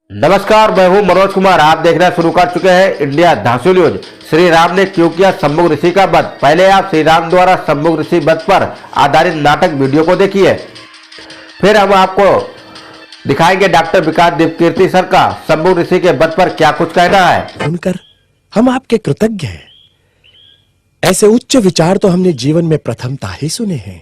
नमस्कार, मैं हूं मनोज कुमार। आप देखना शुरू कर चुके हैं इंडिया धांसू न्यूज। श्री राम ने क्यों किया शंभुक ऋषि का वध। पहले आप श्री राम द्वारा शंभुक ऋषि वध पर आधारित नाटक वीडियो को देखिए, फिर हम आपको दिखाएंगे डॉक्टर विकास देवकीर्ति सर का शंभुक ऋषि के वध पर क्या कुछ कहना है। सुनकर हम आपके कृतज्ञ हैं। ऐसे उच्च विचार तो हमने जीवन में प्रथमता ही सुने हैं।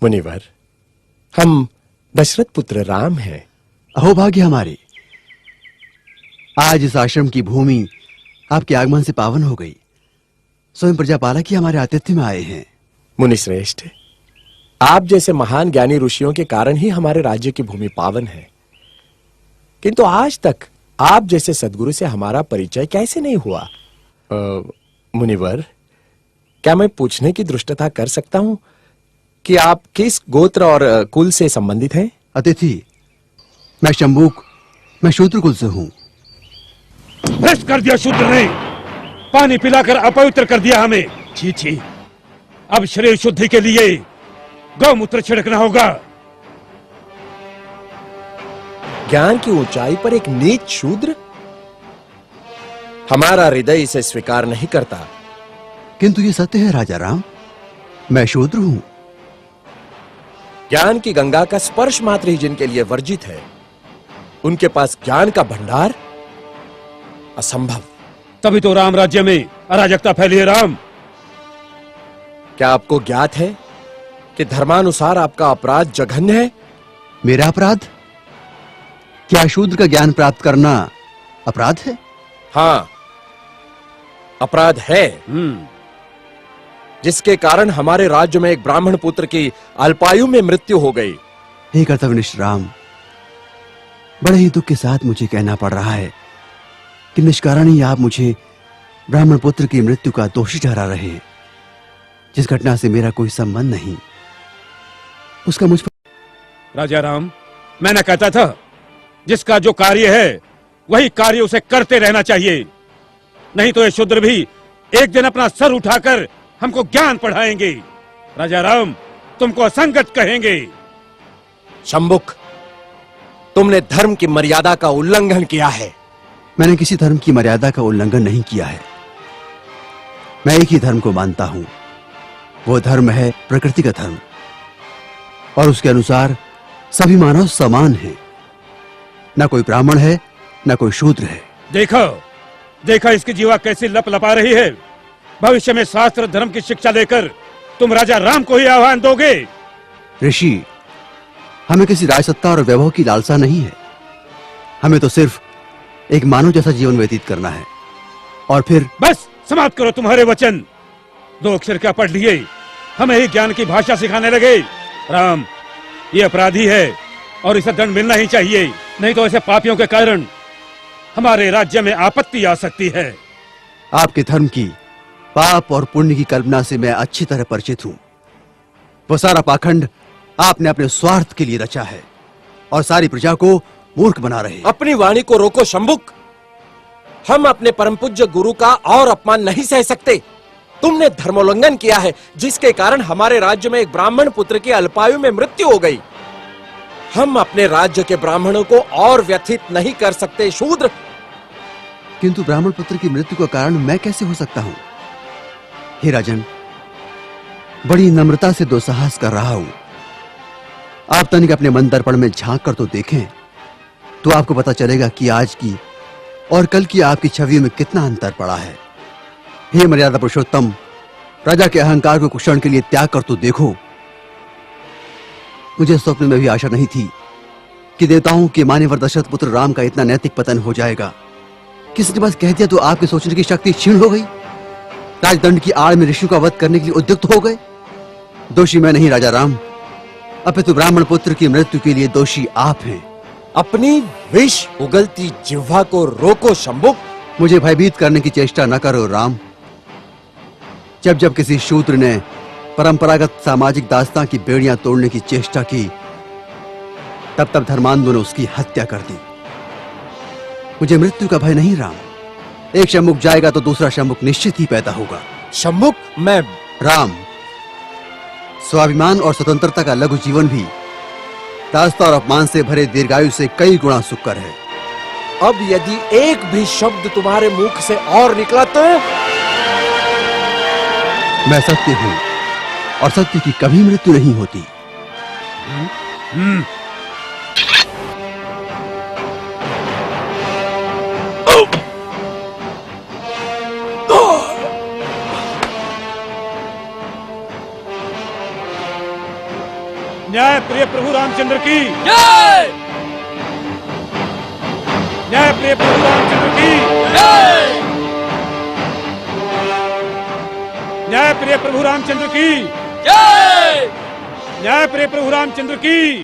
मुनिवर, हम दशरथ पुत्र राम हैं। अहोभाग्य हमारे, आज इस आश्रम की भूमि आपके आगमन से पावन हो गई। स्वयं प्रजापालक ही हमारे आतिथ्य में आए हैं। मुनि श्रेष्ठ, आप जैसे महान ज्ञानी ऋषियों के कारण ही हमारे राज्य की भूमि पावन है, किंतु आज तक आप जैसे सद्गुरु से हमारा परिचय कैसे नहीं हुआ। मुनिवर, क्या मैं पूछने की दृष्टता कर सकता हूं कि आप किस गोत्र और कुल से संबंधित हैं? अतिथि, मैं शंभुक, मैं शूद्र कुल से हूं। भ्रष्ट कर दिया शूद्र ने, पानी पिलाकर अपवित्र कर दिया हमें। छी छी, अब शरीर शुद्धि के लिए गौमूत्र छिड़कना होगा। ज्ञान की ऊंचाई पर एक नीच शूद्र? हमारा हृदय इसे स्वीकार नहीं करता। किंतु ये सत्य है राजा राम, मैं शूद्र हूं। ज्ञान की गंगा का स्पर्श मात्र ही जिनके लिए वर्जित है, उनके पास ज्ञान का भंडार असंभव। तभी तो राम राज्य में अराजकता फैली है। राम, क्या आपको ज्ञात है कि धर्मानुसार आपका अपराध जघन्य है? मेरा अपराध? क्या शूद्र का ज्ञान प्राप्त करना अपराध है? हाँ, अपराध है, जिसके कारण हमारे राज्य में एक ब्राह्मण पुत्र की अल्पायु में मृत्यु हो गई। हे कर्तव्यनिष्ठ राम, बड़े ही दुख के साथ मुझे कहना पड़ रहा है कि निष्कारण ही आप मुझे ब्राह्मण पुत्र की मृत्यु का दोषी ठहरा रहे हैं, जिस घटना से मेरा कोई संबंध नहीं, उसका मुझ पर। राजा राम, मैं न कहता था जिसका जो कार्य है वही कार्य उसे करते रहना चाहिए, नहीं तो ये शूद्र भी एक दिन अपना सर उठाकर हमको ज्ञान पढ़ाएंगे। राजा राम, तुमको असंगत कहेंगे। शंभुक, तुमने धर्म की मर्यादा का उल्लंघन किया है। मैंने किसी धर्म की मर्यादा का उल्लंघन नहीं किया है। मैं एक ही धर्म को मानता हूं, वो धर्म है प्रकृति का धर्म, और उसके अनुसार सभी मानव समान हैं। न कोई ब्राह्मण है, न कोई शूद्र है। देखो देखो, इसकी जीवा कैसी लप लपा रही है। भविष्य में शास्त्र धर्म की शिक्षा लेकर तुम राजा राम को ही आह्वान दोगे। ऋषि, हमें किसी राजसत्ता और वैभव की लालसा नहीं है। हमें तो सिर्फ एक मानव जैसा जीवन व्यतीत करना है, और फिर बस समाप्त करो तुम्हारे वचन। 2 अक्षर क्या पढ़ लिए, हमें ही ज्ञान की भाषा सिखाने लगे। राम, ये अपराधी है और इसे दंड मिलना ही चाहिए, नहीं तो ऐसे पापियों के कारण हमारे राज्य में आपत्ति आ सकती है। आपके धर्म की पाप और पुण्य की कल्पना से मैं अच्छी तरह परिचित हूं। वो सारा पाखंड आपने अपने स्वार्थ के लिए रचा है और सारी प्रजा को मूर्ख बना रहे हैं। अपनी वाणी को रोको शंभुक। हम अपने परम पूज्य गुरु का और अपमान नहीं सह सकते। तुमने धर्मोल्लंघन किया है, जिसके कारण हमारे राज्य में एक ब्राह्मण पुत्र की अल्पायु में मृत्यु हो गई। हम अपने राज्य के ब्राह्मणों को और व्यथित नहीं कर सकते शूद्र। किंतु ब्राह्मण पुत्र की मृत्यु का कारण मैं कैसे हो सकता हूं? हे राजन, बड़ी नम्रता से दुस्साहस कर रहा हूं। आप तनिक अपने मन दर्पण में झांक कर तो देखें, तो आपको पता चलेगा कि आज की और कल की आपकी छवि में कितना अंतर पड़ा है। हे मर्यादा पुरुषोत्तम, राजा के अहंकार को कुछ क्षण के लिए त्याग कर तो देखो। मुझे स्वप्न में भी आशा नहीं थी कि देवताओं के मान्यवर दशरथ पुत्र राम का इतना नैतिक पतन हो जाएगा। किसी ने बस कह दिया तो आपके सोचने की शक्ति क्षीण हो गई। राजदंड की आड़ में ऋषि का वध करने के लिए उद्युक्त हो गए। दोषी मैं नहीं राजा राम, अपितु ब्राह्मण पुत्र की मृत्यु के लिए दोषी आप हैं। अपनी विष उगलती जिह्वा को रोको शंभुक। मुझे भयभीत करने की चेष्टा न करो राम। जब जब किसी शूद्र ने परंपरागत सामाजिक दास्तां की बेड़ियां तोड़ने की चेष्टा की, तब तब धर्मांधों ने उसकी हत्या कर दी। मुझे मृत्यु का भय नहीं राम। एक शंभुक जाएगा तो दूसरा शंभुक निश्चित ही पैदा होगा। शंभुक, मैं राम, स्वाभिमान और स्वतंत्रता का लघु जीवन भी दासता और अपमान से भरे दीर्घायु से कई गुणा सुकर है। अब यदि एक भी शब्द तुम्हारे मुख से और निकला तो मैं सत्य हूं और सत्य की कभी मृत्यु नहीं होती। न्याय प्रिय प्रभु रामचंद्र की जय। न्याय प्रिय प्रभु रामचंद्र की जय। न्याय प्रिय प्रभु रामचंद्र की जय। न्याय प्रिय प्रभु रामचंद्र की।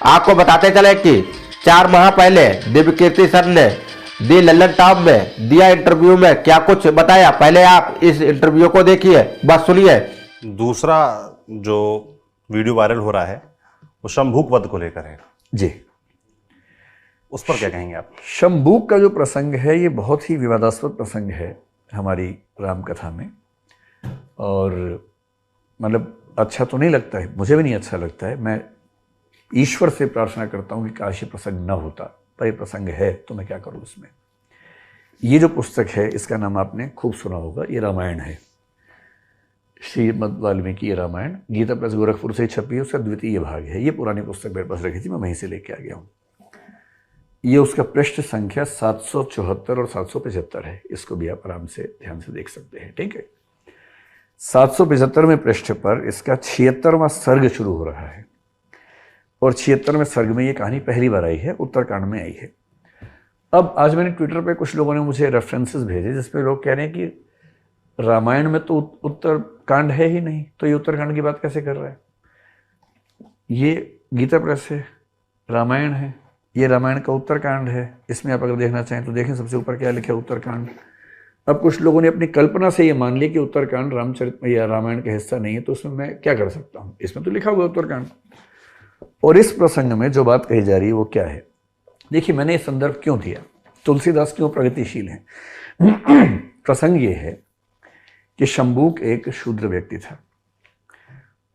आपको बताते चले कि 4 माह पहले दिव्य कीर्ति सर ने दी लल्लन टॉप में दिया इंटरव्यू में क्या कुछ बताया, पहले आप इस इंटरव्यू को देखिए, बस सुनिए। दूसरा जो वीडियो वायरल हो रहा है वो शंभूक वध को लेकर है जी। उस पर क्या कहेंगे आप? शंभूक का जो प्रसंग है ये बहुत ही विवादास्पद प्रसंग है हमारी राम कथा में, और मतलब अच्छा तो नहीं लगता है, मुझे भी नहीं अच्छा लगता है। मैं ईश्वर से प्रार्थना करता हूँ कि काश ये प्रसंग न होता, पर ये प्रसंग है तो मैं क्या करूँ इसमें। ये जो पुस्तक है इसका नाम आपने खूब सुना होगा, ये रामायण है, श्रीमद् वाल्मीकि रामायण। गीता प्रेस गोरखपुर से छपी है, उसका द्वितीय भाग है। ये पुरानी पुस्तक मेरे पास रखी थी, मैं वहीं से लेके आ गया हूँ। ये उसका पृष्ठ संख्या 774 और 775 है। इसको भी आप आराम से ध्यान से देख सकते हैं, ठीक है। 775वें पृष्ठ पर इसका 76वां सर्ग शुरू हो रहा है, और 76वें सर्ग में ये कहानी पहली बार आई है, उत्तरकांड में आई है। अब आज मैंने ट्विटर पे कुछ लोगों ने मुझे रेफरेंसेस भेजे जिसमें लोग कह रहे हैं कि रामायण में तो उत्तरकांड है ही नहीं, तो ये उत्तरकांड की बात कैसे कर रहा है। ये गीता प्रेस है, रामायण है, ये रामायण का उत्तरकांड है। इसमें आप अगर देखना चाहें तो देखें, सबसे ऊपर क्या लिखा है, उत्तरकांड। अब कुछ लोगों ने अपनी कल्पना से ये मान लिया कि उत्तरकांड रामचरित या रामायण का हिस्सा नहीं है, तो उसमें मैं क्या कर सकता हूँ, इसमें तो लिखा हुआ है उत्तरकांड। और इस प्रसंग में जो बात कही जा रही है वो क्या है, देखिए मैंने ये संदर्भ क्यों दिया, तुलसीदास क्यों प्रगतिशील हैं। प्रसंग ये है कि शंभूक एक शूद्र व्यक्ति था,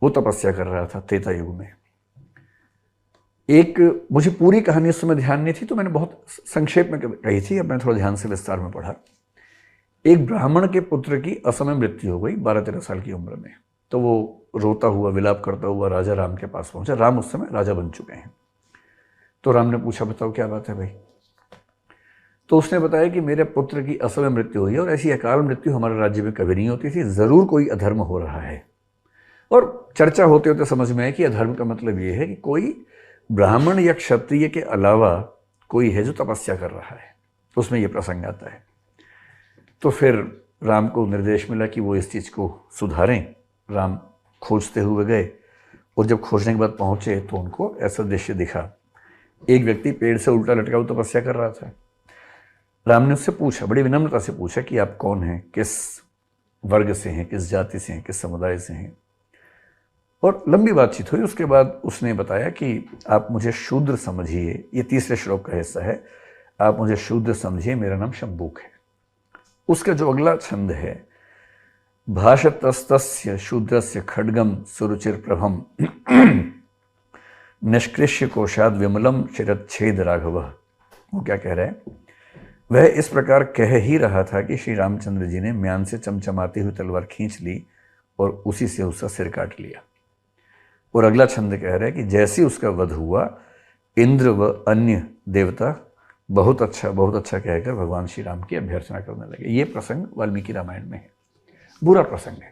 वो तपस्या कर रहा था त्रेता युग में। एक, मुझे पूरी कहानी उस समय ध्यान नहीं थी तो मैंने बहुत संक्षेप में कही थी, अब मैं थोड़ा ध्यान से विस्तार में पढ़ा। एक ब्राह्मण के पुत्र की असमय मृत्यु हो गई 12-13 साल की उम्र में, तो वो रोता हुआ विलाप करता हुआ राजा राम के पास पहुंचा। राम उस समय राजा बन चुके हैं। तो राम ने पूछा, बताओ क्या बात है भाई। तो उसने बताया कि मेरे पुत्र की असमय मृत्यु हुई है, और ऐसी अकाल मृत्यु हमारे राज्य में कभी नहीं होती थी, जरूर कोई अधर्म हो रहा है। और चर्चा होते होते समझ में आया कि अधर्म का मतलब ये है कि कोई ब्राह्मण या क्षत्रिय के अलावा कोई है जो तपस्या कर रहा है, तो उसमें यह प्रसंग आता है। तो फिर राम को निर्देश मिला कि वो इस चीज़ को सुधारें। राम खोजते हुए गए, और जब खोजने के बाद पहुंचे तो उनको ऐसा दृश्य दिखा, एक व्यक्ति पेड़ से उल्टा लटका हुआ तपस्या कर रहा था। राम ने उससे पूछा, बड़ी विनम्रता से पूछा कि आप कौन हैं, किस वर्ग से हैं, किस जाति से हैं, किस समुदाय से हैं। और लंबी बातचीत हुई। उसके बाद उसने बताया कि आप मुझे शूद्र समझिए, ये तीसरे श्लोक का हिस्सा है, आप मुझे शूद्र समझिए, मेरा नाम शंभूक है। उसका जो अगला छंद है, भाषतस्तस्य शूद्रस्य खड्गम सुरुचिर प्रभम निष्कृष्य कोशाद विमलम शिरच्छेद राघव। वो क्या कह रहा है, वह इस प्रकार कह ही रहा था कि श्री रामचंद्र जी ने म्यान से चमचमाती हुई तलवार खींच ली और उसी से उसका सिर काट लिया। और अगला छंद कह रहा है कि जैसे उसका वध हुआ, इंद्र व अन्य देवता बहुत अच्छा कहकर भगवान श्री राम की अभ्यर्थना करने लगे। ये प्रसंग वाल्मीकि रामायण में है। बुरा प्रसंग है।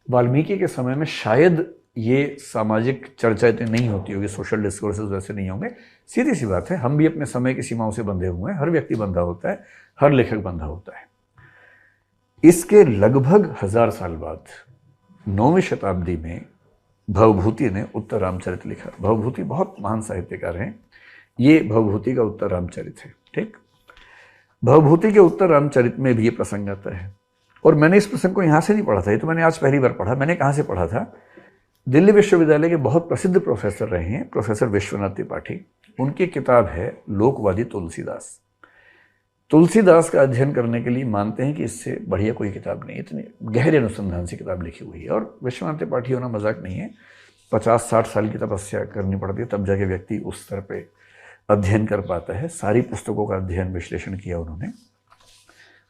वाल्मीकि के समय में शायद ये सामाजिक चर्चा इतनी नहीं होती होगी, सोशल डिस्कोर्सेस वैसे नहीं होंगे। सीधी सी बात है, हम भी अपने समय की सीमाओं से बंधे हुए हैं, हर व्यक्ति बंधा होता है, हर लेखक बंधा होता है। इसके लगभग 1000 साल बाद 9वीं शताब्दी में भवभूति ने उत्तर रामचरित लिखा। भवभूति बहुत महान साहित्यकार हैं। ये भवभूति का उत्तर रामचरित है, ठीक। भवभूति के उत्तर रामचरित में भी ये प्रसंग आता है। और मैंने इस प्रसंग को यहाँ से नहीं पढ़ा था, ये तो मैंने आज पहली बार पढ़ा। मैंने कहाँ से पढ़ा था, दिल्ली विश्वविद्यालय के बहुत प्रसिद्ध प्रोफेसर रहे हैं, प्रोफेसर विश्वनाथ त्रिपाठी। उनकी किताब है लोकवादी तुलसीदास। तुलसीदास का अध्ययन करने के लिए मानते हैं कि इससे बढ़िया कोई किताब नहीं, इतनी गहरे अनुसंधान से किताब लिखी हुई है। और विश्वनाथ त्रिपाठी होना मजाक नहीं है। 50-60 साल की तपस्या करनी पड़ती है, तब जाके व्यक्ति उस स्तर पे अध्ययन कर पाता है। सारी पुस्तकों का अध्ययन विश्लेषण किया उन्होंने।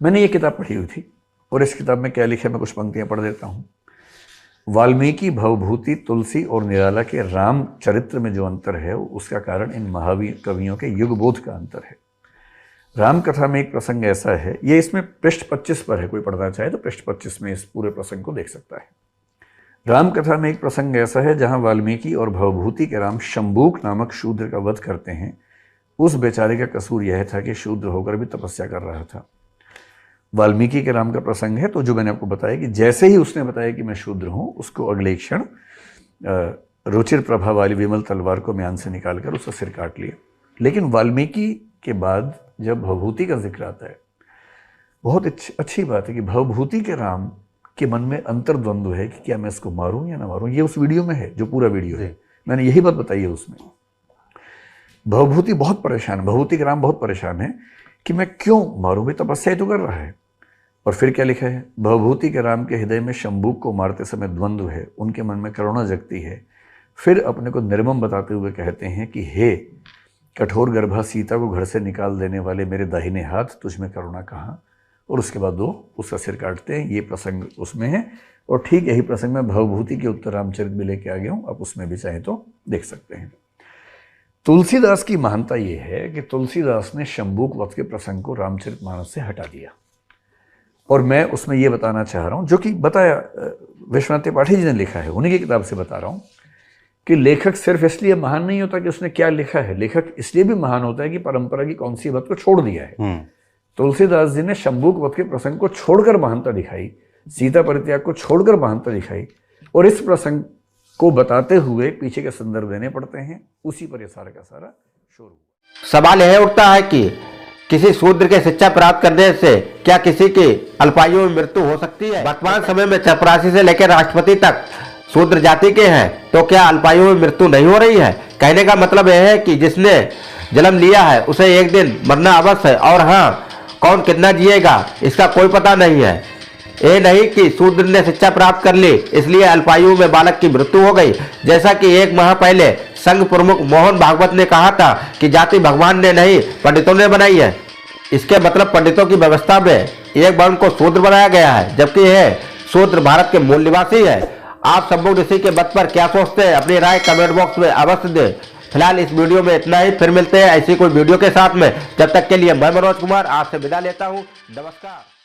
मैंने ये किताब पढ़ी हुई थी और इस किताब में क्या लिखा है मैं कुछ पंक्तियां पढ़ देता हूँ। वाल्मीकि, भवभूति, तुलसी और निराला के राम चरित्र में जो अंतर है उसका कारण इन महावीर कवियों के युगबोध का अंतर है। राम कथा में एक प्रसंग ऐसा है, ये इसमें पृष्ठ 25 पर है, कोई पढ़ना चाहे तो पृष्ठ 25 में इस पूरे प्रसंग को देख सकता है। राम कथा में एक प्रसंग ऐसा है जहां वाल्मीकि और भवभूति के राम शंबूक नामक शूद्र का वध करते हैं। उस बेचारे का कसूर यह था कि शूद्र होकर भी तपस्या कर रहा था। वाल्मीकि के राम का प्रसंग है, तो जो मैंने आपको बताया कि जैसे ही उसने बताया कि मैं शूद्र हूं, उसको अगले क्षण रुचिर प्रभा वाली विमल तलवार को म्यान से निकालकर उसका सिर काट लिया। लेकिन वाल्मीकि के बाद जब भवभूति का जिक्र आता है, बहुत अच्छी बात है कि भवभूति के राम के मन में अंतर्द्वंद्व है कि क्या मैं इसको मारूं या ना मारूं। ये उस वीडियो में है, जो पूरा वीडियो है, मैंने यही बात बताई है उसमें। भवभूति बहुत परेशान, भवभूति के राम बहुत परेशान है कि मैं क्यों मारूं, भाई तपस्या तो कर रहा है। और फिर क्या लिखा है, भवभूति के राम के हृदय में शंबूक को मारते समय द्वंद्व है, उनके मन में करुणा जगती है। फिर अपने को निर्मम बताते हुए कहते हैं कि हे कठोर गर्भा सीता को घर से निकाल देने वाले मेरे दाहिने हाथ, तुझ में करुणा कहाँ। और उसके बाद वो उसका सिर काटते हैं। ये प्रसंग उसमें है और ठीक यही प्रसंग में भवभूति के उत्तर रामचरित भी लेके आ गया हूँ, आप उसमें भी चाहें तो देख सकते हैं। तुलसीदास की महानता ये है कि तुलसीदास ने शंबूक वध के प्रसंग को रामचरितमानस से हटा दिया। और मैं उसमें ये बताना चाह रहा हूँ, जो कि बताया विश्वनाथ त्रिपाठी जी ने लिखा है, उन्हीं की किताब से बता रहा हूँ कि लेखक सिर्फ इसलिए महान नहीं होता कि उसने क्या लिखा है, लेखक इसलिए भी महान होता है कि परंपरा की कौन सी बात को छोड़ दिया है। तुलसीदास जी ने शंबूक वध के प्रसंग को छोड़कर महानता दिखाई, सीता परित्याग को छोड़कर महानता दिखाई, और इस प्रसंग को बताते हुए पीछे के संदर्भ देने पड़ते हैं। उसी पर यह सारा का सारा शोर हुआ। सवाल यह उठता है कि किसी शूद्र के शिक्षा प्राप्त करने से क्या किसी की अल्पायु में मृत्यु हो सकती है? वर्तमान समय में चपरासी से लेकर राष्ट्रपति तक शूद्र जाति के हैं, तो क्या अल्पायु में मृत्यु नहीं हो रही है? कहने का मतलब यह है कि जिसने जन्म लिया है उसे एक दिन मरना अवश्य है, और हाँ, कौन कितना जिएगा इसका कोई पता नहीं है। ये नहीं कि शूद्र ने शिक्षा प्राप्त कर ली इसलिए अल्पायु में बालक की मृत्यु हो गई। जैसा कि एक माह पहले संघ प्रमुख मोहन भागवत ने कहा था कि जाति भगवान ने नहीं पंडितों ने बनाई है। इसके मतलब पंडितों की व्यवस्था में एक वर्ण को शूद्र बनाया गया है, जबकि यह शूद्र भारत के मूल निवासी है। आप शंबुक ऋषि के वध पर क्या सोचते हैं? अपनी राय कमेंट बॉक्स में अवश्य दें। फिलहाल इस वीडियो में इतना ही, फिर मिलते हैं ऐसी कोई वीडियो के साथ में। जब तक के लिए मैं मनोज कुमार आपसे विदा लेता हूँ। नमस्कार।